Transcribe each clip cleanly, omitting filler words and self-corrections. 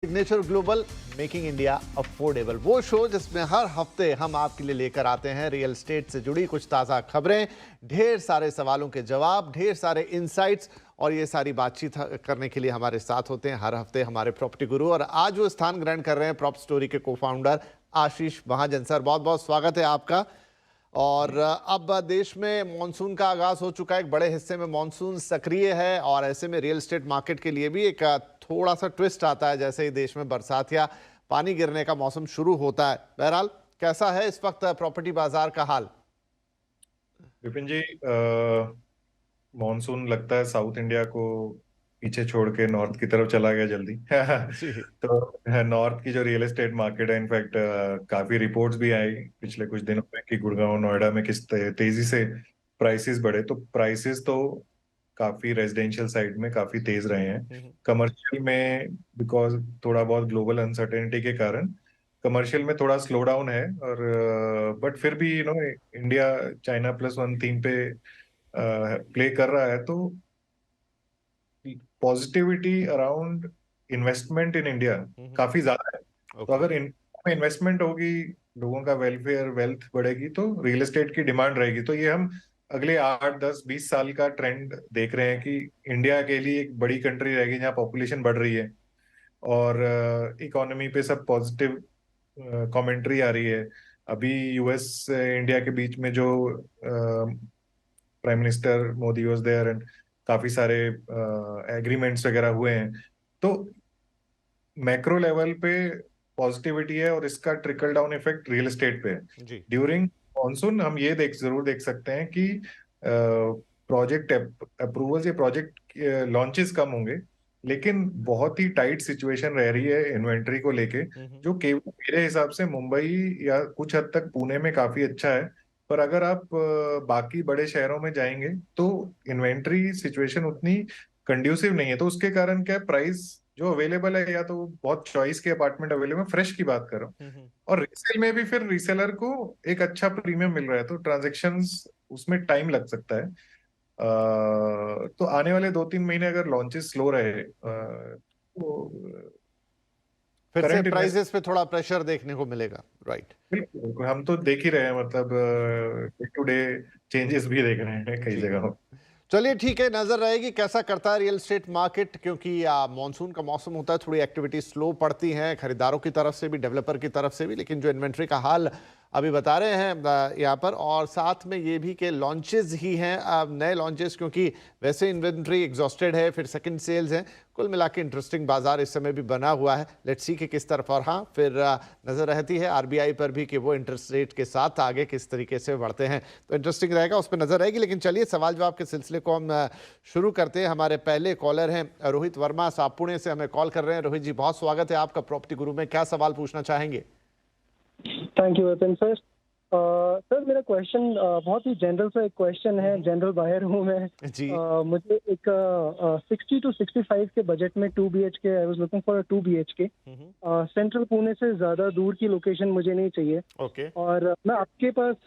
Signature global making India affordable, वो show जिसमें हर हफ्ते हम आपके लिए लेकर आते हैं रियल एस्टेट से जुड़ी कुछ ताज़ा खबरें, ढेर सारे सवालों के जवाब, ढेर सारे इंसाइट्स। और ये सारी बातचीत करने के लिए हमारे साथ होते हैं हर हफ्ते हमारे प्रॉपर्टी गुरु, और आज वो स्थान ग्रहण कर रहे हैं प्रॉप स्टोरी के को फाउंडर आशीष महाजन। सर, बहुत बहुत स्वागत है आपका। और अब देश में मॉनसून का आगाज हो चुका है, एक बड़े हिस्से में मॉनसून सक्रिय है और ऐसे में रियल एस्टेट मार्केट के लिए भी एक थोड़ा सा ट्विस्ट आता है जैसे ही देश में बरसात या पानी गिरने का मौसम शुरू होता है। बहरहाल, कैसा है इस वक्त प्रॉपर्टी बाजार का हाल? विपिन जी, मॉनसून लगता है साउथ इंडिया को पीछे छोड़ के नॉर्थ की तरफ चला गया जल्दी। जी। तो नॉर्थ की जो रियल एस्टेट मार्केट है, इनफैक्ट काफी रिपोर्ट्स भी आई पिछले कुछ दिनों में कि गुड़गांव नोएडा में किस तेजी से प्राइसेस बढ़े। तो प्राइसेस तो काफी रेजिडेंशियल साइड में काफी तेज रहे हैं। कमर्शियल में बिकॉज थोड़ा बहुत ग्लोबल अनसर्टेनिटी के कारण कमर्शियल में थोड़ा स्लो डाउन है। और बट फिर भी India China plus one theme पे प्ले कर रहा है, तो positivity around investment in India काफी ज्यादा है। तो ओके। अगर इन्वेस्टमेंट होगी, लोगों का वेलफेयर वेल्थ बढ़ेगी, तो रियल एस्टेट की डिमांड रहेगी। तो ये हम अगले 8 10 20 साल का ट्रेंड देख रहे हैं कि इंडिया के लिए एक बड़ी कंट्री रहेगी जहाँ पॉपुलेशन बढ़ रही है और इकोनॉमी पे सब पॉजिटिव कमेंट्री आ रही है। अभी यूएस इंडिया के बीच में जो prime minister Modi was there and काफी सारे एग्रीमेंट्स वगैरह हुए हैं। तो मैक्रो लेवल पे पॉजिटिविटी है और इसका trickle down effect real estate पे है। जी। ड्यूरिंग मॉनसून हम ये जरूर देख सकते हैं कि प्रोजेक्ट अप्रूवल्स या प्रोजेक्ट लॉन्चेस कम होंगे, लेकिन बहुत ही टाइट सिचुएशन रह रही है इन्वेंट्री को लेके, जो केवल मेरे हिसाब से मुंबई या कुछ हद तक पुणे में काफी अच्छा है। पर अगर आप बाकी बड़े शहरों में जाएंगे तो इन्वेंट्री सिचुएशन उतनी कंड्यूसिव नहीं है। तो उसके कारण क्या, प्राइस जो अवेलेबल है या तो बहुत चॉइस के अपार्टमेंट अवेलेबल, फ्रेश की बात कर रहा हूँ, और रीसेल में भी फिर रीसेलर को एक अच्छा प्रीमियम मिल रहा है, तो ट्रांजेक्शन्स उसमें टाइम लग सकता है। तो आने वाले 2 3 महीने अगर लॉन्चेस स्लो रहे, तो फिर से करंट इन्वेस्ट प्राइसेस पे थोड़ा प्रेशर देखने को मिलेगा, राइट? बिल्कुल हम तो देख ही रहे हैं, मतलब डे टू डे चेंजेस भी देख रहे हैं कई जी। जगहों। चलिए, ठीक है, नजर रहेगी कैसा करता है रियल एस्टेट मार्केट, क्योंकि मॉनसून का मौसम होता है, थोड़ी एक्टिविटी स्लो पड़ती है खरीदारों की तरफ से भी, डेवलपर की तरफ से भी। लेकिन जो इन्वेंट्री का हाल अभी बता रहे हैं यहाँ पर, और साथ में ये भी कि लॉन्चेस ही हैं नए लॉन्चेस, क्योंकि वैसे इन्वेंट्री एग्जॉस्टेड है, फिर सेकंड सेल्स हैं। कुल मिला के इंटरेस्टिंग बाजार इस समय भी बना हुआ है। लेट्स सी कि किस तरफ। और हाँ, फिर नजर रहती है आरबीआई पर भी कि वो इंटरेस्ट रेट के साथ आगे किस तरीके से बढ़ते हैं, तो इंटरेस्टिंग रहेगा, उस पर नजर रहेगी। लेकिन चलिए, सवाल जवाब के सिलसिले को हम शुरू करते हैं। हमारे पहले कॉलर हैं रोहित वर्मा साहब, पुणे से हमें कॉल कर रहे हैं। रोहित जी, बहुत स्वागत है आपका प्रॉपर्टी गुरु में। क्या सवाल पूछना चाहेंगे? Thank you Vipin sir. Sir, मेरा क्वेश्चन बहुत ही जनरल सा एक क्वेश्चन है। जनरल बायर हूँ मैं। जी। मुझे एक 60 to 65 के बजट में 2 BHK, I was looking for 2 BHK। Central Pune से ज़्यादा दूर की लोकेशन मुझे नहीं चाहिए। ओके। और मैं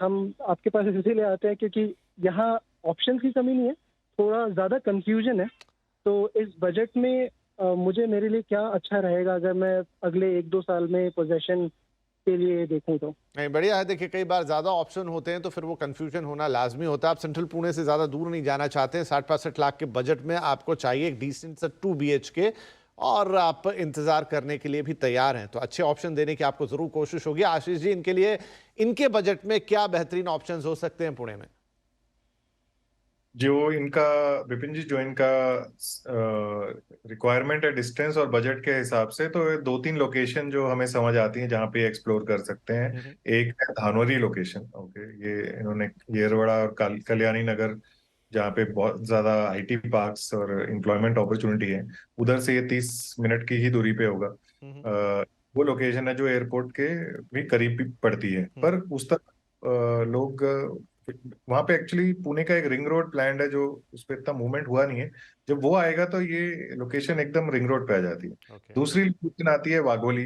हम आपके पास इसीलिए आते हैं क्योंकि यहाँ ऑप्शन की कमी नहीं है, थोड़ा ज़्यादा कंफ्यूजन है। तो इस बजट में मुझे मेरे लिए क्या अच्छा रहेगा अगर मैं अगले 1 2 साल में पोजेशन के लिए देखूं तो? नहीं, बढ़िया है। देखिए, कई बार ज़्यादा ऑप्शन होते हैं तो फिर वो कंफ्यूजन होना लाजमी होता है। आप सेंट्रल पुणे से ज़्यादा दूर नहीं जाना चाहते हैं। 60 65 लाख के बजट में आपको चाहिए एक डिसेंट सा 2 BHK, और आप इंतज़ार करने के लिए भी तैयार हैं, तो अच्छे ऑप्शन देने की आपको ज़रूर कोशिश होगी। आशीष जी, इनके लिए, इनके बजट में क्या बेहतरीन ऑप्शन हो सकते हैं पुणे में? जो इनका विपिन जी, जो इनका रिक्वायरमेंट है डिस्टेंस और बजट के हिसाब से, तो 2 3 लोकेशन जो हमें समझ आती हैं जहाँ पे एक्सप्लोर कर सकते हैं। एक है धानोरी लोकेशन। ओके, ये इन्होंने येरवड़ा और कल्याणी नगर, जहाँ पे बहुत ज्यादा आईटी पार्क्स और एम्प्लॉयमेंट अपॉर्चुनिटी है, उधर से ये 30 मिनट की ही दूरी पे होगा। वो लोकेशन है जो एयरपोर्ट के भी करीब भी पड़ती है, पर उस तक लोग वहां पे एक्चुअली पुणे का एक रिंग रोड प्लान है, जो उस पर इतना मूवमेंट हुआ नहीं है। जब वो आएगा तो ये लोकेशन एकदम रिंग रोड पे आ जाती है। ओके। दूसरी लोकेशन आती है वाघोली,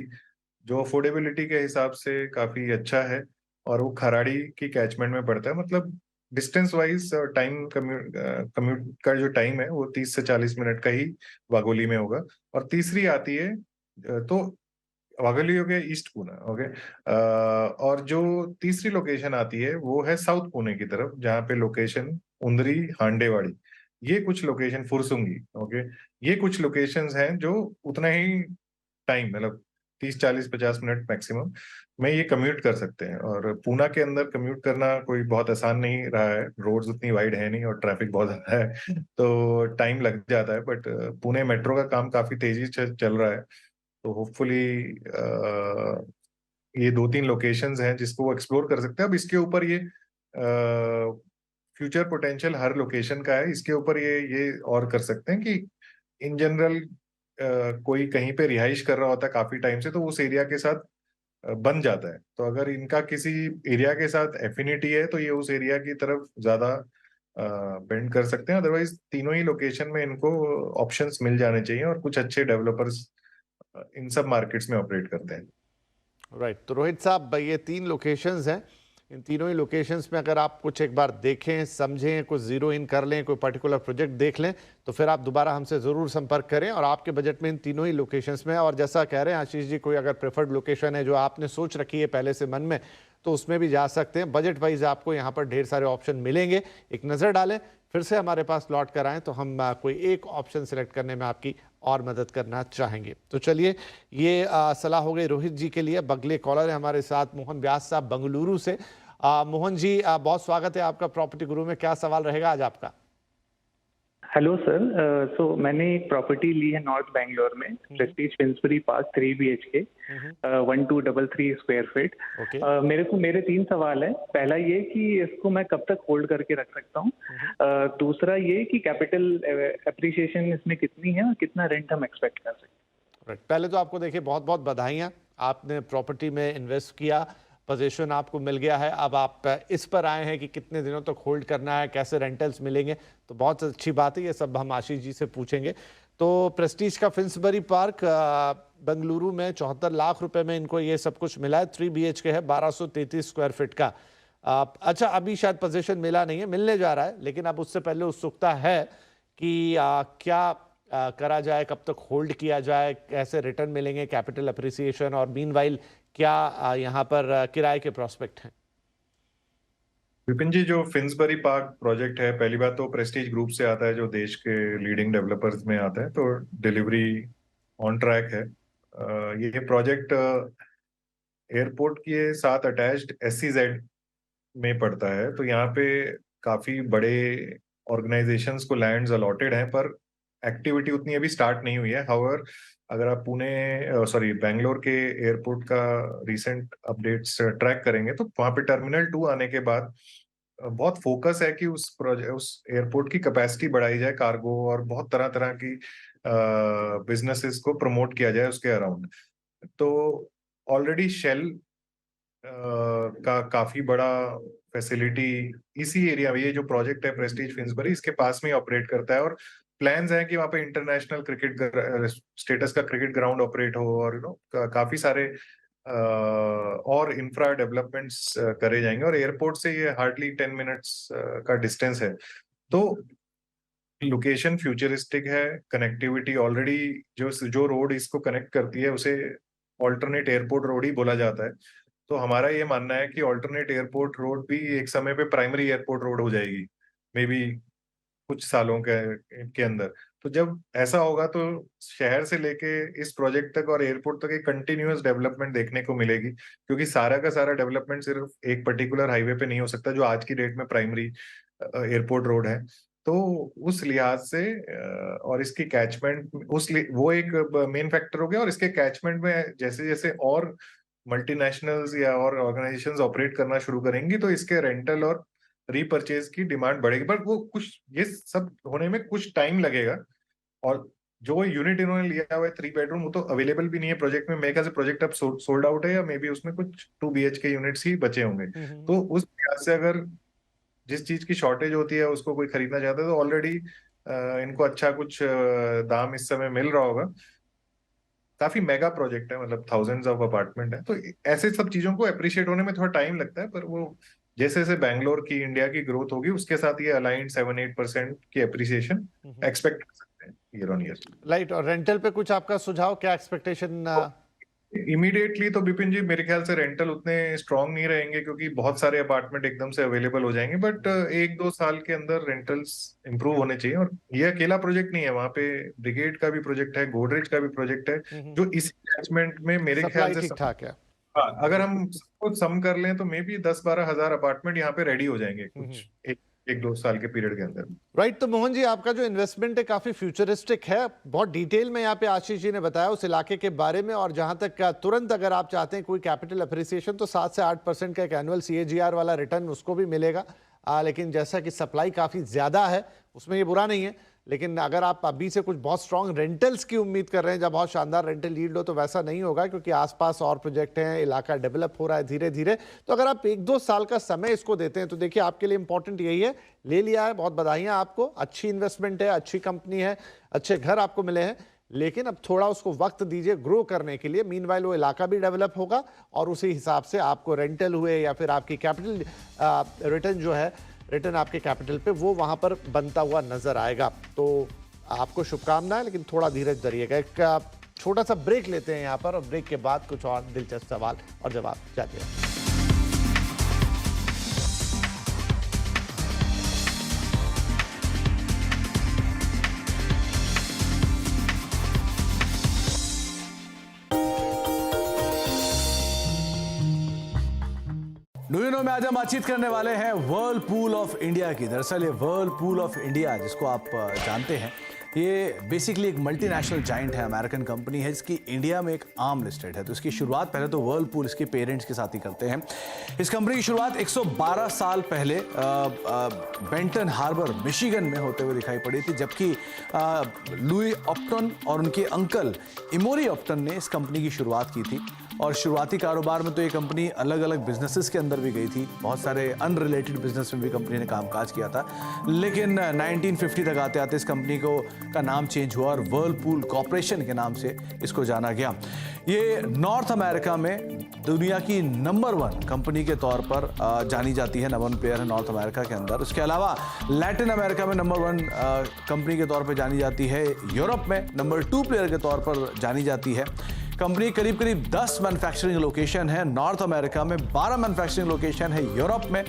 जो अफोर्डेबिलिटी के हिसाब से काफी अच्छा है, और वो खराड़ी की कैचमेंट में पड़ता है। मतलब डिस्टेंस वाइज टाइम कम्यूट का जो टाइम है वो 30 से 40 मिनट का ही वाघोली में होगा। और तीसरी आती है तो वाघोली हो गया, ईस्ट पुणे, ओके। और जो तीसरी लोकेशन आती है वो है साउथ पुणे की तरफ, जहाँ पे लोकेशन उंदरी, हांडेवाड़ी, ये कुछ लोकेशन, फुरसुंगी, ओके, ये कुछ लोकेशंस हैं जो उतना ही टाइम, मतलब 30, 40, 50 मिनट मैक्सिमम में ये कम्यूट कर सकते हैं। और पूना के अंदर कम्यूट करना कोई बहुत आसान नहीं रहा है, रोड्स उतनी वाइड है नहीं और ट्रैफिक बहुत ज्यादा है, तो टाइम लग जाता है। बट पुणे मेट्रो का काम काफी तेजी से चल रहा है, तो होपफुली ये 2-3 लोकेशंस हैं जिसको वो एक्सप्लोर कर सकते हैं। अब इसके ऊपर ये फ्यूचर पोटेंशियल हर लोकेशन का है, इसके ऊपर ये और कर सकते हैं कि इन जनरल कोई कहीं पे रिहाइश कर रहा होता है काफी टाइम से, तो उस एरिया के साथ बन जाता है। तो अगर इनका किसी एरिया के साथ एफिनिटी है तो ये उस एरिया की तरफ ज्यादा बेंड कर सकते हैं। अदरवाइज तीनों ही लोकेशन में इनको ऑप्शंस मिल जाने चाहिए, और कुछ अच्छे डेवलपर्स इन सब मार्केट्स में ऑपरेट करते हैं। राइट, तो रोहित साहब, ये 3 लोकेशंस हैं। इन तीनों ही लोकेशंस में अगर आप कुछ एक बार देखें, समझें, कुछ जीरो इन कर लें, कोई पर्टिकुलर प्रोजेक्ट देख लें, तो फिर आप दोबारा हमसे ज़रूर संपर्क करें। और आपके बजट में इन तीनों ही लोकेशंस में, और जैसा कह रहे हैं आशीष जी, कोई अगर प्रेफर्ड लोकेशन है जो आपने सोच रखी है पहले से मन में, तो उसमें भी जा सकते हैं। बजट वाइज आपको यहाँ पर ढेर सारे ऑप्शन मिलेंगे। एक नज़र डालें, फिर से हमारे पास लौट कर आएँ तो हम कोई एक ऑप्शन सेलेक्ट करने में आपकी और मदद करना चाहेंगे। तो चलिए, ये सलाह हो गई रोहित जी के लिए। अगले कॉलर है हमारे साथ मोहन व्यास साहब बेंगलुरु से। मोहन जी, बहुत स्वागत है आपका प्रॉपर्टी गुरु में। क्या सवाल रहेगा आज आपका? हेलो सर, सो मैंने एक प्रॉपर्टी ली है नॉर्थ बैंगलोर में, Prestige Finsbury park, 3 BHK, 1233 square feet. Okay. मेरे 3 सवाल हैं। पहला ये कि इसको मैं कब तक होल्ड करके रख सकता हूँ। दूसरा ये कि कैपिटल एप्रिसिएशन इसमें कितनी है और कितना रेंट हम एक्सपेक्ट कर सकते हैं। राइट, पहले तो आपको देखिए बहुत बहुत बधाइयाँ, आपने प्रॉपर्टी में इन्वेस्ट किया, पोजीशन आपको मिल गया है। अब आप इस पर आए हैं कि कितने दिनों तक होल्ड करना है, कैसे रेंटल्स मिलेंगे, तो बहुत अच्छी बात है। ये सब हम आशीष जी से पूछेंगे। तो प्रेस्टीज का फिन्सबरी पार्क बेंगलुरु में 74 लाख रुपए में इनको ये सब कुछ मिला है। 3 BHK है, 1233 स्क्वायर फीट का। अच्छा, अभी शायद पोजीशन मिला नहीं है, मिलने जा रहा है, लेकिन अब उससे पहले उत्सुकता है कि क्या करा जाए, कब तक होल्ड किया जाए, कैसे रिटर्न मिलेंगे, कैपिटल अप्रिसिएशन, और मीनवाइल क्या यहाँ पर किराए के प्रोस्पेक्ट हैं? विपिन जी, जो फिन्सबरी पार्क प्रोजेक्ट है, पहली बात तो प्रेस्टीज ग्रुप से आता है, जो देश के लीडिंग डेवलपर्स में आता है, तो डिलीवरी ऑन ट्रैक है। ये प्रोजेक्ट एयरपोर्ट के साथ अटैच्ड SEZ में पड़ता है, तो यहाँ पे काफी बड़े ऑर्गेनाइजेशंस को लैंड्स अलॉटेड हैं, पर एक्टिविटी उतनी अभी स्टार्ट नहीं हुई है। हाउएवर, अगर आप बेंगलोर के एयरपोर्ट का रीसेंट अपडेट्स ट्रैक करेंगे, तो वहाँ पे टर्मिनल 2 आने के बाद बहुत फोकस है कि उस एयरपोर्ट की कैपेसिटी बढ़ाई जाए, कार्गो और बहुत तरह तरह की बिजनेसेस को प्रमोट किया जाए उसके अराउंड। तो ऑलरेडी शेल का काफी बड़ा फैसिलिटी इसी एरिया में, ये जो प्रोजेक्ट है प्रेस्टीज फिन्सबरी, इसके पास में ऑपरेट करता है। और प्लान्स हैं कि वहाँ पे इंटरनेशनल क्रिकेट स्टेटस का क्रिकेट ग्राउंड ऑपरेट हो, और काफी सारे और इंफ्रा डेवलपमेंट्स करे जाएंगे। और एयरपोर्ट से ये हार्डली 10 मिनट्स का डिस्टेंस है, तो लोकेशन फ्यूचरिस्टिक है। कनेक्टिविटी ऑलरेडी, जो रोड इसको कनेक्ट करती है उसे ऑल्टरनेट एयरपोर्ट रोड ही बोला जाता है। तो हमारा ये मानना है कि ऑल्टरनेट एयरपोर्ट रोड भी एक समय पे प्राइमरी एयरपोर्ट रोड हो जाएगी, मे बी कुछ सालों के अंदर। तो जब ऐसा होगा तो शहर से लेके इस प्रोजेक्ट तक और एयरपोर्ट तक एक कंटिन्यूअस डेवलपमेंट देखने को मिलेगी, क्योंकि सारा का सारा डेवलपमेंट सिर्फ एक पर्टिकुलर हाईवे पे नहीं हो सकता, जो आज की डेट में प्राइमरी एयरपोर्ट रोड है। तो उस लिहाज से और इसकी कैचमेंट, वो एक मेन फैक्टर हो गया। और इसके कैचमेंट में जैसे जैसे और मल्टीनेशनल्स या और ऑर्गेनाइजेशंस ऑपरेट करना शुरू करेंगी, तो इसके रेंटल और रीपरचेज की डिमांड बढ़ेगी। बट वो ये सब होने में कुछ टाइम लगेगा। और जो यूनिट इन्होंने लिया हुआ है 3 बेडरूम, वो तो अवेलेबल भी नहीं है प्रोजेक्ट में। मेरे ख्याल से प्रोजेक्ट अब सोल्ड आउट है, या मे बी उसमें कुछ 2 BHK यूनिट्स ही बचे होंगे। तो उस लिहाज से अगर जिस चीज की शॉर्टेज होती है उसको कोई खरीदना चाहता है, तो ऑलरेडी इनको अच्छा कुछ दाम इस समय मिल रहा होगा। काफी मेगा प्रोजेक्ट है, मतलब थाउजेंड्स ऑफ अपार्टमेंट है, तो ऐसे सब चीजों को अप्रिशिएट होने में थोड़ा टाइम लगता है। पर वो जैसे जैसे बैंगलोर की, इंडिया की ग्रोथ होगी, उसके साथ ये अलाइंड 7-8% की अप्रिसिएशन एक्सपेक्ट कर सकते हैं ईयर ऑन ईयर। राइट, और रेंटल पे कुछ आपका सुझाव, क्या एक्सपेक्टेशन? इमीडिएटली तो विपिन जी मेरे ख्याल से रेंटल उतने स्ट्रांग नहीं रहेंगे क्योंकि बहुत सारे अपार्टमेंट एकदम से अवेलेबल हो जाएंगे, बट 1-2 साल के अंदर रेंटल्स इंप्रूव होने चाहिए। और ये अकेला प्रोजेक्ट नहीं है, वहाँ पे ब्रिगेड का भी प्रोजेक्ट है, गोदरेज का भी प्रोजेक्ट है, जो इसी कैचमेंट में मेरे ख्याल से ठीक ठाक है। अगर हम सबको सम कर लें तो मे बी 10-12 हजार अपार्टमेंट यहाँ पे रेडी हो जाएंगे कुछ 1-2 साल के पीरियड के अंदर। राइट, तो मोहन जी आपका जो इन्वेस्टमेंट है काफी फ्यूचरिस्टिक है, बहुत डिटेल में यहाँ पे आशीष जी ने बताया उस इलाके के बारे में। और जहां तक तुरंत अगर आप चाहते हैं कोई कैपिटल अप्रिसिएशन तो 7 से 8% का एक एनुअल CAGR वाला रिटर्न उसको भी मिलेगा। लेकिन जैसा कि सप्लाई काफी ज्यादा है उसमें ये बुरा नहीं है, लेकिन अगर आप अभी से कुछ बहुत स्ट्रॉन्ग रेंटल्स की उम्मीद कर रहे हैं, जब बहुत शानदार रेंटल यील्ड हो, तो वैसा नहीं होगा क्योंकि आसपास और प्रोजेक्ट हैं, इलाका डेवलप हो रहा है धीरे धीरे। तो अगर आप 1-2 साल का समय इसको देते हैं तो देखिए आपके लिए इंपॉर्टेंट यही है, ले लिया है, बहुत बधाइयाँ आपको, अच्छी इन्वेस्टमेंट है, अच्छी कंपनी है, अच्छे घर आपको मिले हैं, लेकिन अब थोड़ा उसको वक्त दीजिए ग्रो करने के लिए। मीनवाइल वो इलाका भी डेवलप होगा और उसी हिसाब से आपको रेंटल हुए या फिर आपकी कैपिटल रिटर्न जो है, रिटर्न आपके कैपिटल पे वो वहां पर बनता हुआ नजर आएगा। तो आपको शुभकामनाएं, लेकिन थोड़ा धीरज धरिएगा। एक छोटा सा ब्रेक लेते हैं यहाँ पर और ब्रेक के बाद कुछ और दिलचस्प सवाल और जवाब जाते हैं। न्यूनो में आज हम बातचीत करने वाले हैं व्हर्लपूल ऑफ इंडिया की। दरअसल ये व्हर्लपूल ऑफ इंडिया, जिसको आप जानते हैं, ये बेसिकली एक मल्टीनेशनल जाइंट है, अमेरिकन कंपनी है जिसकी इंडिया में एक आर्म लिस्टेड है। तो इसकी शुरुआत पहले तो व्हर्लपूल इसके पेरेंट्स के साथ ही करते हैं। इस कंपनी की शुरुआत 112 साल पहले बेंटन हार्बर मिशिगन में होते हुए दिखाई पड़ी थी, जबकि लुई ऑप्टन और उनके अंकल इमोरी ऑप्टन ने इस कंपनी की शुरुआत की थी। और शुरुआती कारोबार में तो ये कंपनी अलग अलग बिजनेसेस के अंदर भी गई थी, बहुत सारे अनरिलेटेड बिजनेस में भी कंपनी ने कामकाज किया था। लेकिन 1950 तक आते आते इस कंपनी का नाम चेंज हुआ और व्हर्लपूल कॉर्पोरेशन के नाम से इसको जाना गया। ये नॉर्थ अमेरिका में दुनिया की नंबर 1 कंपनी के तौर पर जानी जाती है, नंबर 1 प्लेयर है नॉर्थ अमेरिका के अंदर। उसके अलावा लैटिन अमेरिका में नंबर 1 कंपनी के तौर पर जानी जाती है, यूरोप में नंबर 2 प्लेयर के तौर पर जानी जाती है। कंपनी करीब 10 मैन्युफैक्चरिंग लोकेशन है नॉर्थ अमेरिका में, 12 मैन्युफैक्चरिंग लोकेशन है यूरोप में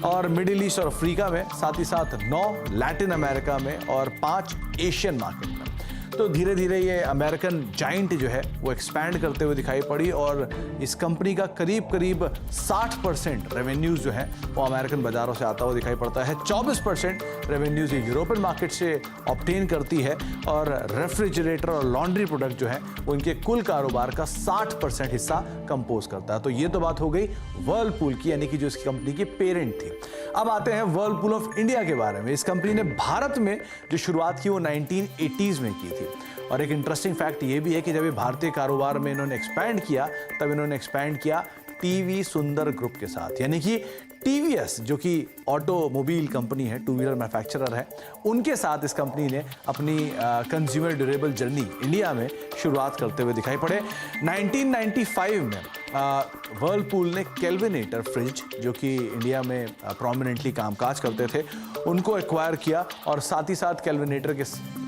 और मिडिल ईस्ट और अफ्रीका में, साथ ही साथ 9 लैटिन अमेरिका में और 5 एशियन मार्केट में। तो धीरे धीरे ये अमेरिकन जाइंट जो है वो एक्सपैंड करते हुए दिखाई पड़ी और इस कंपनी का करीब 60% रेवेन्यूज जो है वो अमेरिकन बाजारों से आता हुआ दिखाई पड़ता है। 24% रेवेन्यूज ये यूरोपियन मार्केट से ऑब्टेन करती है और रेफ्रिजरेटर और लॉन्ड्री प्रोडक्ट जो है वो इनके कुल कारोबार का 60% हिस्सा कंपोज करता है। तो ये तो बात हो गई व्हर्लपूल की, यानी कि जो इसकी कंपनी की पेरेंट थी। अब आते हैं व्हर्लपूल ऑफ इंडिया के बारे में। इस कंपनी ने भारत में जो शुरुआत की वो 1980s में की थी। और एक इंटरेस्टिंग फैक्ट ये भी है कि जब ये भारतीय कारोबार में इन्होंने एक्सपैंड किया, तब इन्होंने एक्सपैंड किया टीवी सुंदर ग्रुप के साथ, यानी कि टीवीएस जो कि ऑटोमोबाइल कंपनी है, 2 व्हीलर मैन्युफैक्चरर है, उनके साथ इस कंपनी ने अपनी कंज्यूमर ड्यूरेबल जर्नी इंडिया में शुरुआत करते हुए दिखाई पड़े। 1995 में व्हर्लपूल ने केल्विनेटर फ्रिज, जो कि इंडिया में प्रोमिनेंटली कामकाज करते थे, उनको एक्वायर किया और साथ ही साथ केल्विनेटर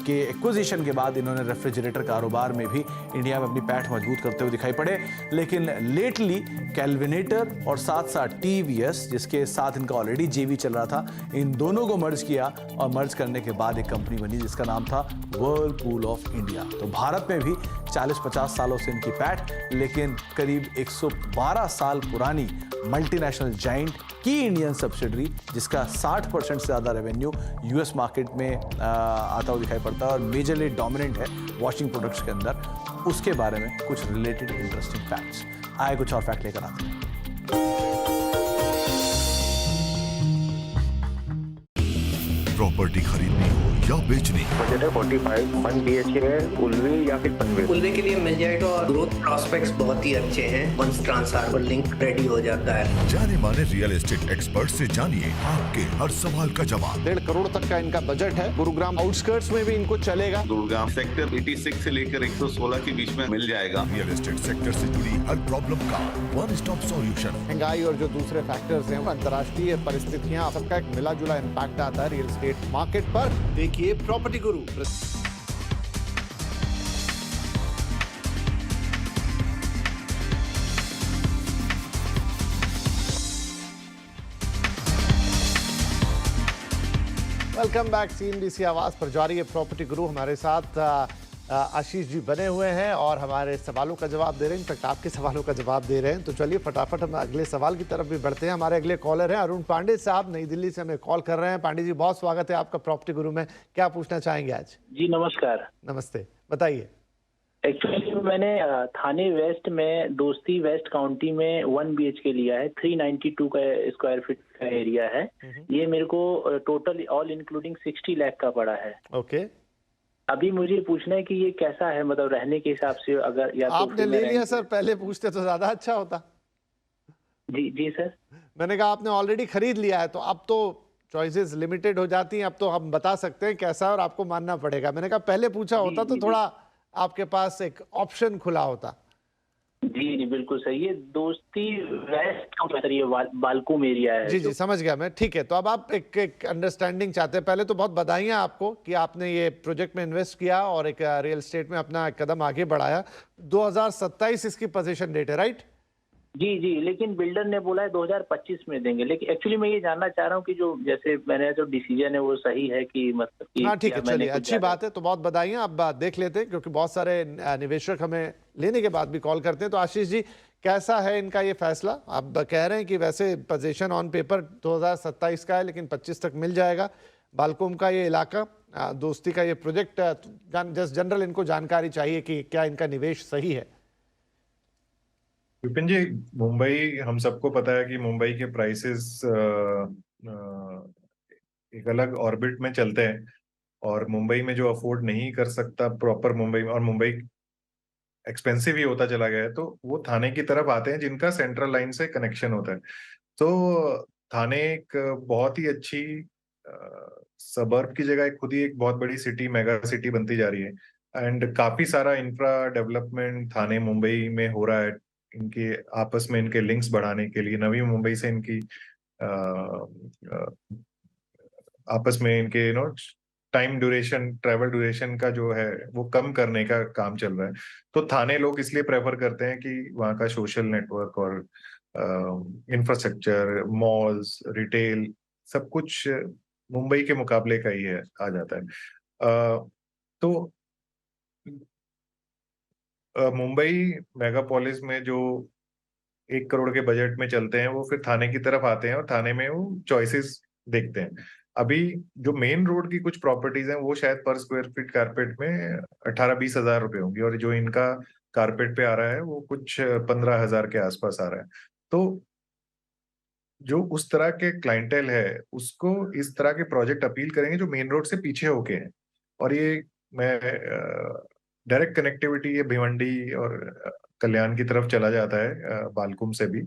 के एक्विजिशन के बाद इन्होंने रेफ्रिजरेटर कारोबार में भी इंडिया में अपनी पैठ मजबूत करते हुए दिखाई पड़े। लेकिन लेटली केल्विनेटर और साथ साथ टीवीएस, जिसके साथ इनका ऑलरेडी जेवी चल रहा था, इन दोनों को मर्ज किया और मर्ज करने के बाद एक कंपनी बनी जिसका नाम था व्हर्लपूल ऑफ इंडिया। तो भारत में भी 40-50 सालों से इनकी पैठ, लेकिन करीब 112 साल पुरानी मल्टीनेशनल जाइंट की इंडियन सब्सिडरी, जिसका 60% से ज़्यादा रेवेन्यू यूएस मार्केट में आता हुआ दिखाई पड़ता है और मेजरली डोमिनेंट है वॉशिंग प्रोडक्ट्स के अंदर, उसके बारे में कुछ रिलेटेड इंटरेस्टिंग फैक्ट्स। आए कुछ और फैक्ट लेकर आते हैं। प्रॉपर्टी खरीदनी हो या बेचनी, बजट है 45, 1 BHK है, उल्वे या फिर पनवेल। उल्वे के लिए मिल जाएगा और ग्रोथ प्रॉस्पेक्ट्स बहुत ही अच्छे हैं। Once trans harbour link ready हो जाता है। जाने माने रियल एस्टेट एक्सपर्ट से जानिए आपके हर सवाल का जवाब। 1.5 करोड़ तक का इनका बजट है। गुरुग्राम आउटस्कर्ट्स में भी इनको चलेगा। गुरुग्राम सेक्टर 86 से लेकर 116 के बीच में मिल जाएगा। रियल एस्टेट सेक्टर से जुड़ी हर प्रॉब्लम का वन स्टॉप सॉल्यूशन। महंगाई और जो दूसरे फैक्टर्स हैं, अंतर्राष्ट्रीय परिस्थितियां, सबका एक मिला जुला इम्पैक्ट आता है रियल एस्टेट मार्केट पर। देखिए प्रॉपर्टी गुरु। Welcome back. CNBC आवाज पर जारी है प्रॉपर्टी गुरु। हमारे साथ आशीष जी बने हुए हैं और हमारे सवालों का जवाब दे रहे हैं, इनफैक्ट आपके सवालों का जवाब दे रहे हैं। तो चलिए फटाफट हम अगले सवाल की तरफ भी बढ़ते हैं। हमारे अगले कॉलर हैं अरुण पांडे साहब, नई दिल्ली से हमें कॉल कर रहे हैं। पांडे जी, बहुत स्वागत है आपका प्रॉपर्टी गुरु में। क्या पूछना चाहेंगे आज? जी नमस्कार। नमस्ते, बताइए। एक्चुअली मैंने थाने वेस्ट में दोस्ती वेस्ट काउंटी में 1 BHK लिया है। 392 का स्क्वायर फीट का एरिया है। ये मेरे को टोटल ऑल इंक्लूडिंग 60 लाख का पड़ा है। ओके। अभी मुझे पूछना है कि ये कैसा है, मतलब रहने के हिसाब से, अगर या तो आपने ले लिया सर, पहले पूछते तो ज्यादा अच्छा होता। जी जी सर। मैंने कहा आपने ऑलरेडी खरीद लिया है तो अब तो चॉइसेस लिमिटेड हो जाती हैं। अब तो हम बता सकते हैं कैसा है और आपको मानना पड़ेगा। मैंने कहा पहले पूछा होता तो थोड़ा आपके पास एक ऑप्शन खुला होता। जी जी बिल्कुल सही। ये दोस्ती वेस्ट ये बालकुम एरिया है। जी जी समझ गया मैं। ठीक है, तो अब आप एक अंडरस्टैंडिंग चाहते हैं। पहले तो बहुत बधाइयां आपको कि आपने ये प्रोजेक्ट में इन्वेस्ट किया और एक रियल एस्टेट में अपना कदम आगे बढ़ाया। 2027 इसकी पोजीशन डेट है, राइट? जी जी, लेकिन बिल्डर ने बोला है 2025 में देंगे। लेकिन एक्चुअली मैं ये जानना चाह रहा हूँ कि जो जैसे मैंने जो डिसीजन है वो सही है कि मतलब कि हाँ ठीक है, चलिए अच्छी बात है। तो बहुत बधाइयां। अब देख लेते हैं क्योंकि बहुत सारे निवेशक हमें लेने के बाद भी कॉल करते हैं। तो आशीष जी, कैसा है इनका ये फैसला? आप कह रहे हैं कि वैसे पोजीशन ऑन पेपर 2027 का है लेकिन 25 तक मिल जाएगा। बालकोम का ये इलाका, दोस्ती का ये प्रोजेक्ट, जस्ट जनरल इनको जानकारी चाहिए कि क्या इनका निवेश सही है। विपिन जी, मुंबई, हम सबको पता है कि मुंबई के प्राइसेस एक अलग ऑर्बिट में चलते हैं और मुंबई में जो अफोर्ड नहीं कर सकता प्रॉपर मुंबई में, और मुंबई एक्सपेंसिव ही होता चला गया है, तो वो थाने की तरफ आते हैं जिनका सेंट्रल लाइन से कनेक्शन होता है। तो थाने एक बहुत ही अच्छी सबर्ब की जगह खुद ही एक बहुत बड़ी सिटी, मेगा सिटी बनती जा रही है। एंड काफी सारा इंफ्रा डेवलपमेंट थाने मुंबई में हो रहा है इनके आपस में इनके लिंक्स बढ़ाने के लिए। नवी मुंबई से इनकी आपस में इनके टाइम ड्यूरेशन, ट्रैवल ड्यूरेशन का जो है वो कम करने का काम चल रहा है। तो थाने लोग इसलिए प्रेफर करते हैं कि वहाँ का सोशल नेटवर्क और इंफ्रास्ट्रक्चर, मॉल्स, रिटेल, सब कुछ मुंबई के मुकाबले का ही है, आ जाता है। तो मुंबई मेगापोलिस में जो 1 करोड़ के बजट में चलते हैं वो फिर थाने की तरफ आते हैं और थाने में वो चॉइसेस देखते हैं। अभी जो मेन रोड की कुछ प्रॉपर्टीज हैं वो शायद पर स्क्वायर फीट कारपेट में 18-20 हजार रुपए होंगी और जो इनका कारपेट पे आ रहा है वो कुछ 15 हजार के आसपास आ रहा है। तो जो उस तरह के क्लाइंटेल है उसको इस तरह के प्रोजेक्ट अपील करेंगे जो मेन रोड से पीछे होके हैं। और ये मैं डायरेक्ट कनेक्टिविटी ये भिवंडी और कल्याण की तरफ चला जाता है बालकुम से भी।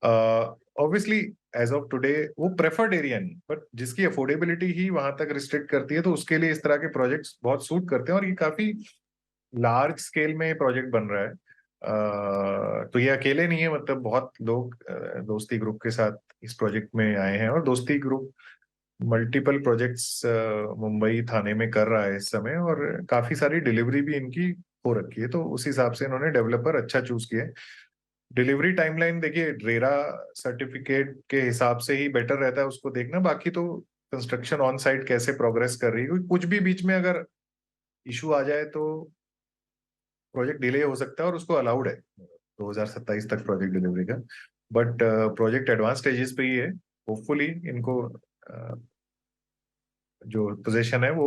ऑब्वियसली एज ऑफ टुडे वो प्रेफर्ड एरिया नहीं, बट जिसकी अफोर्डेबिलिटी ही वहां तक रिस्ट्रिक्ट करती है तो उसके लिए इस तरह के प्रोजेक्ट्स बहुत सूट करते हैं और ये काफी लार्ज स्केल में प्रोजेक्ट बन रहा है। तो ये अकेले नहीं है, मतलब बहुत लोग दोस्ती ग्रुप के साथ इस प्रोजेक्ट में आए हैं और दोस्ती ग्रुप मल्टीपल प्रोजेक्ट्स मुंबई थाने में कर रहा है इस समय और काफी सारी डिलीवरी भी इनकी हो रखी है। तो उस हिसाब से इन्होंने डेवलपर अच्छा चूज किया है। डिलीवरी टाइमलाइन देखिए, रेरा सर्टिफिकेट के हिसाब से ही बेटर रहता है उसको देखना। बाकी तो कंस्ट्रक्शन ऑन साइट कैसे प्रोग्रेस कर रही है, कुछ भी बीच में अगर इशू आ जाए तो प्रोजेक्ट डिले हो सकता है और उसको अलाउड है 2027 तक प्रोजेक्ट डिलीवरी का। बट प्रोजेक्ट एडवांस स्टेजेस पे ही है। होपफुली इनको जो पोजीशन है वो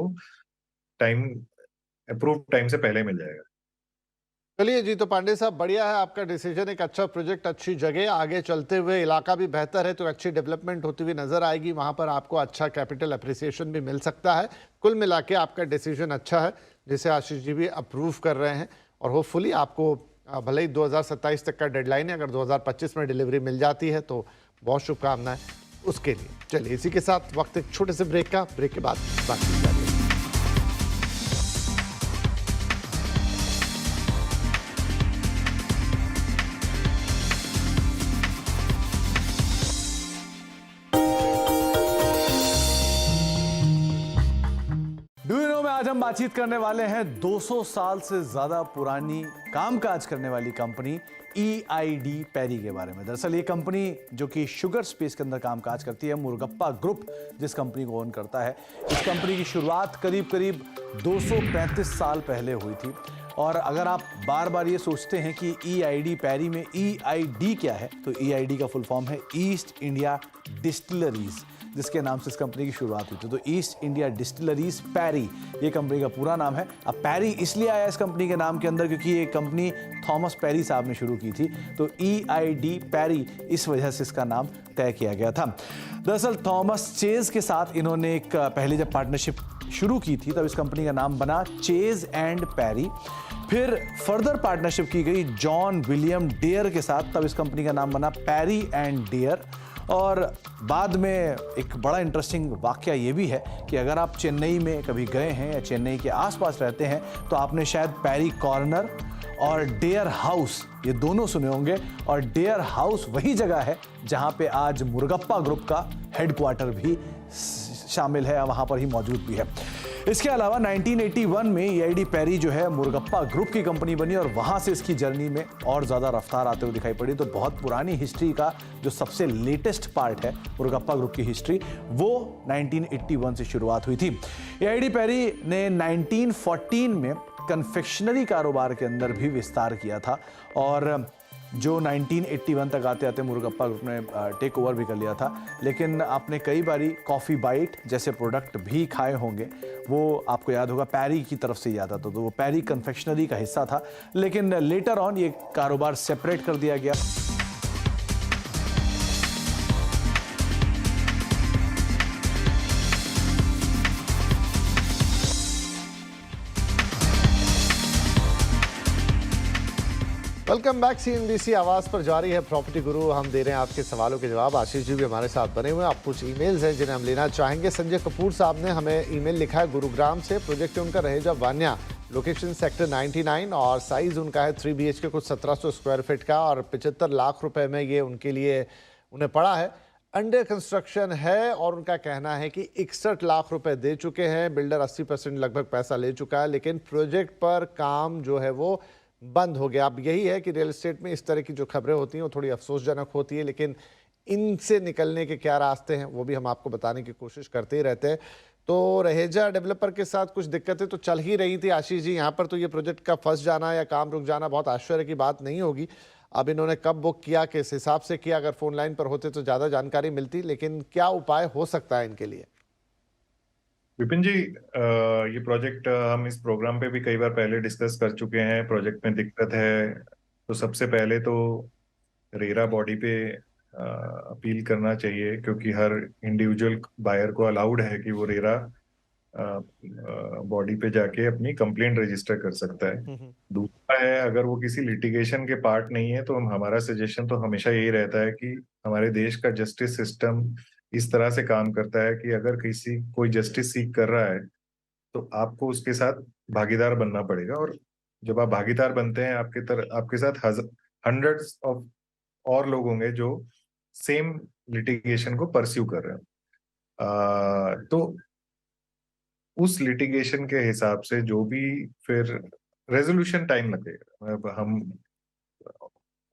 टाइम अप्रूव टाइम से पहले मिल जाएगा। चलिए जी, तो पांडे साहब बढ़िया है आपका डिसीजन। एक अच्छा प्रोजेक्ट, अच्छी जगह, आगे चलते हुए इलाका भी बेहतर है तो अच्छी डेवलपमेंट होती हुई नजर आएगी। वहां पर आपको अच्छा कैपिटल अप्रिसिएशन भी मिल सकता है। कुल मिला के आपका डिसीजन अच्छा है जिसे आशीष जी भी अप्रूव कर रहे हैं और होपफुली आपको भले ही 2027 तक का डेडलाइन है, अगर 2025 में डिलीवरी मिल जाती है तो बहुत शुभकामनाएं उसके लिए। चलिए इसी के साथ वक्त एक छोटे से ब्रेक का, ब्रेक के बाद बातचीत जारी है। आज हम बातचीत करने वाले हैं 200 साल से ज्यादा पुरानी कामकाज करने वाली कंपनी EID पैरी के बारे में। दरअसल ये कंपनी जो कि शुगर स्पेस के अंदर कामकाज करती है, मुरगप्पा ग्रुप जिस कंपनी को ओन करता है, इस कंपनी की शुरुआत करीब 235 साल पहले हुई थी। और अगर आप बार बार ये सोचते हैं कि EID पैरी में EID क्या है, तो EID का फुल फॉर्म है ईस्ट इंडिया डिस्टिलरीज, जिसके नाम से इस कंपनी की शुरुआत हुई थी। तो ईस्ट इंडिया डिस्टिलरीज पैरी ये कंपनी का पूरा नाम है। अब पैरी इसलिए आया इस कंपनी के नाम के अंदर क्योंकि ये कंपनी थॉमस पैरी साहब ने शुरू की थी, तो EID पैरी इस वजह से इसका नाम तय किया गया था। दरअसल थॉमस चेज के साथ इन्होंने एक पहले जब पार्टनरशिप शुरू की थी तब इस कंपनी का नाम बना चेज एंड पैरी। फिर फर्दर पार्टनरशिप की गई जॉन विलियम डेयर के साथ, तब इस कंपनी का नाम बना पैरी एंड डेयर। और बाद में एक बड़ा इंटरेस्टिंग वाकया ये भी है कि अगर आप चेन्नई में कभी गए हैं या चेन्नई के आसपास रहते हैं तो आपने शायद पैरी कॉर्नर और डेयर हाउस ये दोनों सुने होंगे। और डेयर हाउस वही जगह है जहां पे आज मुरगप्पा ग्रुप का हेडक्वार्टर भी शामिल है, वहां पर ही मौजूद भी है। इसके अलावा 1981 में EID पैरी जो है मुरगप्पा ग्रुप की कंपनी बनी और वहां से इसकी जर्नी में और ज्यादा रफ्तार आते हुए दिखाई पड़ी। तो बहुत पुरानी हिस्ट्री का जो सबसे लेटेस्ट पार्ट है मुरगप्पा ग्रुप की हिस्ट्री, वो 1981 से शुरुआत हुई थी। EID पैरी ने 1914 में कन्फेक्शनरी कारोबार के अंदर भी विस्तार किया था और जो 1981 तक आते आते मुरगप्पा ग्रुप ने टेक ओवर भी कर लिया था। लेकिन आपने कई बारी कॉफ़ी बाइट जैसे प्रोडक्ट भी खाए होंगे, वो आपको याद होगा पैरी की तरफ से ही आता था, तो वो पैरी कन्फेक्शनरी का हिस्सा था। लेकिन लेटर ऑन ये कारोबार सेपरेट कर दिया गया। Welcome back. CNBC आवाज पर जारी है प्रॉपर्टी गुरु। हम दे रहे हैं आपके सवालों के जवाब। आशीष जी भी हमारे साथ बने हुए हैं। आप कुछ ईमेल्स हैं जिन्हें हम लेना चाहेंगे। संजय कपूर साहब ने हमें ईमेल लिखा है गुरुग्राम से। प्रोजेक्ट है उनका रहेजा वान्या, लोकेशन सेक्टर 99 और साइज उनका है 3 BHK कुछ 1700 स्क्वायर फीट का और 75 लाख रुपए में ये उनके लिए उन्हें पड़ा है। अंडर कंस्ट्रक्शन है और उनका कहना है कि 61 लाख रुपए दे चुके हैं। बिल्डर 80% लगभग पैसा ले चुका है, लेकिन प्रोजेक्ट पर काम जो है वो बंद हो गया। अब यही है कि रियल एस्टेट में इस तरह की जो खबरें होती हैं वो थोड़ी अफसोसजनक होती है, लेकिन इनसे निकलने के क्या रास्ते हैं वो भी हम आपको बताने की कोशिश करते ही रहते हैं। तो रहेजा डेवलपर के साथ कुछ दिक्कतें तो चल ही रही थी आशीष जी। यहाँ पर तो ये प्रोजेक्ट का फंस जाना या काम रुक जाना बहुत आश्चर्य की बात नहीं होगी। अब इन्होंने कब बुक किया, किस हिसाब से किया, अगर फोन लाइन पर होते तो ज़्यादा जानकारी मिलती, लेकिन क्या उपाय हो सकता है इनके लिए? विपिन जी, ये प्रोजेक्ट हम इस प्रोग्राम पे भी कई बार पहले डिस्कस कर चुके हैं। प्रोजेक्ट में दिक्कत है तो सबसे पहले तो रेरा बॉडी पे अपील करना चाहिए, क्योंकि हर इंडिविजुअल बायर को अलाउड है कि वो रेरा बॉडी पे जाके अपनी कंप्लेंट रजिस्टर कर सकता है। दूसरा है, अगर वो किसी लिटिगेशन के पार्ट नहीं है तो हमारा सजेशन तो हमेशा यही रहता है कि हमारे देश का जस्टिस सिस्टम इस तरह से काम करता है कि अगर कोई जस्टिस सीख कर रहा है तो आपको उसके साथ भागीदार बनना पड़ेगा। और जब आप भागीदार बनते हैं, आपके साथ हंड्रेड्स ऑफ और लोग होंगे जो सेम लिटिगेशन को परस्यू कर रहे हैं। तो उस लिटिगेशन के हिसाब से जो भी फिर रेजोल्यूशन टाइम लगेगा। हम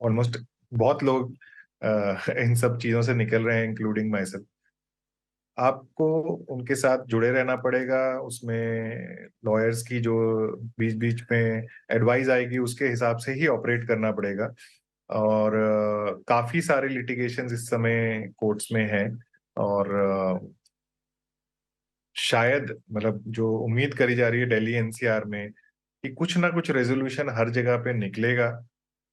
ऑलमोस्ट बहुत लोग इन सब चीजों से निकल रहे हैं, इंक्लूडिंग माई सेल्फ। आपको उनके साथ जुड़े रहना पड़ेगा। उसमें लॉयर्स की जो बीच बीच में एडवाइस आएगी उसके हिसाब से ही ऑपरेट करना पड़ेगा। और काफी सारे लिटिगेशंस इस समय कोर्ट्स में हैं और शायद मतलब जो उम्मीद करी जा रही है दिल्ली NCR में कि कुछ ना कुछ रेजोल्यूशन हर जगह पे निकलेगा।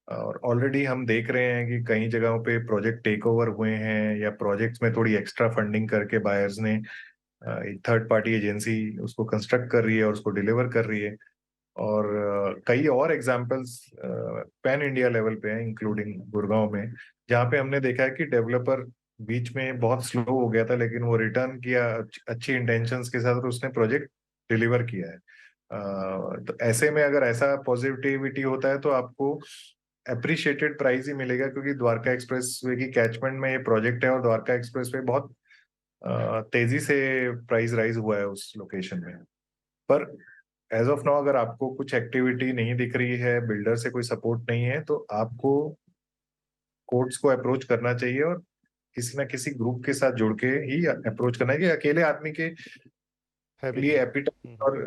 और ऑलरेडी हम देख रहे हैं कि कई जगहों पे प्रोजेक्ट टेक ओवर हुए हैं या प्रोजेक्ट्स में थोड़ी एक्स्ट्रा फंडिंग करके बायर्स ने एक थर्ड पार्टी एजेंसी उसको कंस्ट्रक्ट कर रही है और उसको डिलीवर कर रही है। और कई और एग्जांपल्स पैन इंडिया लेवल पे हैं, इंक्लूडिंग गुड़गांव में, जहाँ पे हमने देखा है कि डेवलपर बीच में बहुत स्लो हो गया था, लेकिन वो रिटर्न किया अच्छी इंटेंशंस के साथ और उसने प्रोजेक्ट डिलीवर किया है। तो ऐसे में अगर ऐसा पॉजिटिविटी होता है तो आपको अप्रिशिएटेड प्राइस ही मिलेगा, क्योंकि द्वारका एक्सप्रेसवे की कैचमेंट में ये प्रोजेक्ट है और द्वारका एक्सप्रेसवे बहुत तेजी से प्राइस राइज हुआ है उस लोकेशन में। पर एज ऑफ नाउ अगर आपको कुछ एक्टिविटी नहीं दिख रही है, बिल्डर से कोई सपोर्ट नहीं है, तो आपको कोर्ट्स को अप्रोच करना चाहिए और किसी ना किसी ग्रुप के साथ जुड़ के ही अप्रोच करना है। कि अकेले आदमी के है भी लिए एपिटाइट और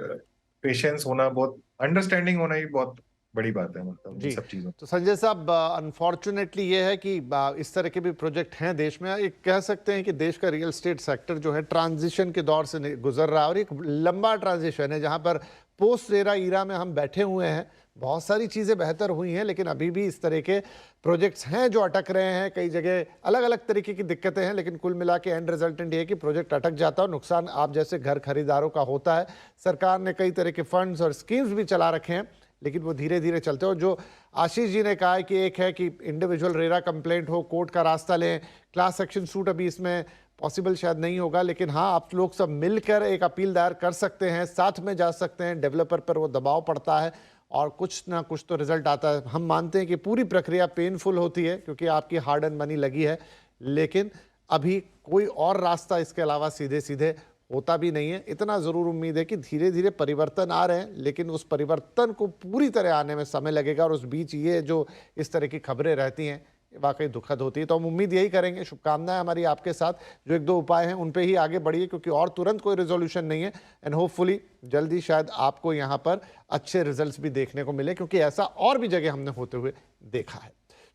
पेशेंस होना, बहुत अंडरस्टैंडिंग होना ही बहुत बड़ी बात है, मतलब जी। इन सब चीजों। तो संजय साहब, अनफॉर्चुनेटली ये है कि इस तरह के भी प्रोजेक्ट हैं देश में। एक कह सकते हैं कि देश का रियल एस्टेट सेक्टर जो है ट्रांजिशन के दौर से गुजर रहा है, और एक लंबा ट्रांजिशन है जहां पर पोस्ट रेरा ईरा में हम बैठे हुए हैं। बहुत सारी चीज़ें बेहतर हुई हैं, लेकिन अभी भी इस तरह के प्रोजेक्ट्स हैं जो अटक रहे हैं। कई जगह अलग अलग तरीके की दिक्कतें हैं, लेकिन कुल मिला के एंड रिजल्टेंट ये है कि प्रोजेक्ट अटक जाता है और नुकसान आप जैसे घर खरीदारों का होता है। सरकार ने कई तरह के फंड्स और स्कीम्स भी चला रखे हैं, लेकिन वो धीरे धीरे चलते हैं। और जो आशीष जी ने कहा है कि एक है कि इंडिविजुअल रेरा कंप्लेंट हो, कोर्ट का रास्ता लें, क्लास एक्शन सूट अभी इसमें पॉसिबल शायद नहीं होगा, लेकिन हाँ, आप लोग सब मिलकर एक अपील दायर कर सकते हैं, साथ में जा सकते हैं। डेवलपर पर वो दबाव पड़ता है और कुछ ना कुछ तो रिजल्ट आता है। हम मानते हैं कि पूरी प्रक्रिया पेनफुल होती है क्योंकि आपकी हार्ड एंड मनी लगी है, लेकिन अभी कोई और रास्ता इसके अलावा सीधे सीधे होता भी नहीं है। इतना ज़रूर उम्मीद है कि धीरे धीरे परिवर्तन आ रहे हैं, लेकिन उस परिवर्तन को पूरी तरह आने में समय लगेगा। और उस बीच ये जो इस तरह की खबरें रहती हैं, ये वाकई दुखद होती है। तो हम उम्मीद यही करेंगे, शुभकामनाएं हमारी आपके साथ, जो एक दो उपाय हैं उन पे ही आगे बढ़िए, क्योंकि और तुरंत कोई रिजोल्यूशन नहीं है। एंड होपफुली जल्दी शायद आपको यहाँ पर अच्छे रिजल्ट्स भी देखने को मिले, क्योंकि ऐसा और भी जगह हमने होते हुए देखा है।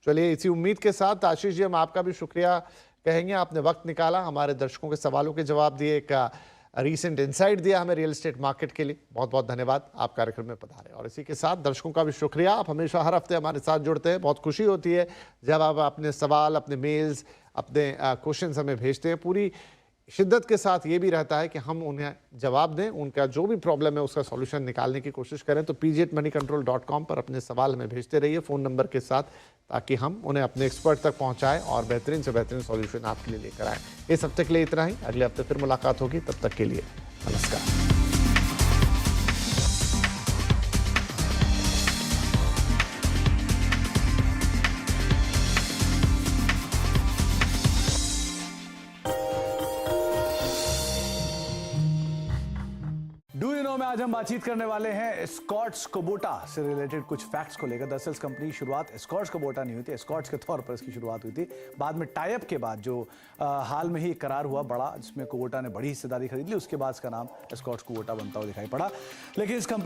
चलिए, इसी उम्मीद के साथ आशीष जी, हम आपका भी शुक्रिया कहेंगे, आपने वक्त निकाला, हमारे दर्शकों के सवालों के जवाब दिए, एक रीसेंट इंसाइट दिया हमें रियल एस्टेट मार्केट के लिए। बहुत बहुत धन्यवाद, आप कार्यक्रम में पधारे। और इसी के साथ दर्शकों का भी शुक्रिया, आप हमेशा हर हफ्ते हमारे साथ जुड़ते हैं। बहुत खुशी होती है जब आप अपने सवाल, अपने मेल्स, अपने क्वेश्चंस हमें भेजते हैं। पूरी शिद्दत के साथ ये भी रहता है कि हम उन्हें जवाब दें, उनका जो भी प्रॉब्लम है उसका सॉल्यूशन निकालने की कोशिश करें। तो pg@moneycontrol.com पर अपने सवाल हमें भेजते रहिए फ़ोन नंबर के साथ, ताकि हम उन्हें अपने एक्सपर्ट तक पहुंचाएं और बेहतरीन से बेहतरीन सॉल्यूशन आपके लिए लेकर आएँ। इस हफ्ते के लिए इतना ही, अगले हफ्ते फिर मुलाकात होगी, तब तक के लिए नमस्कार। में आज हम बातचीत करने वाले हैं एस्कॉर्ट्स कुबोटा से रिलेटेड कुछ फैक्ट्स को लेकर। दरअसल कंपनी की शुरुआत एस्कॉर्ट्स कुबोटा नहीं हुई थी, एस्कॉर्ट्स के तौर पर इसकी शुरुआत हुई थी। बाद में टाई अप के बाद जो हाल में ही करार हुआ बड़ा, जिसमें कुबोटा ने बड़ी हिस्सेदारी खरीद ली, उसके बाद इसका नाम एस्कॉर्ट्स कुबोटा बनता हुआ दिखाई पड़ा। लेकिन इस कंपनी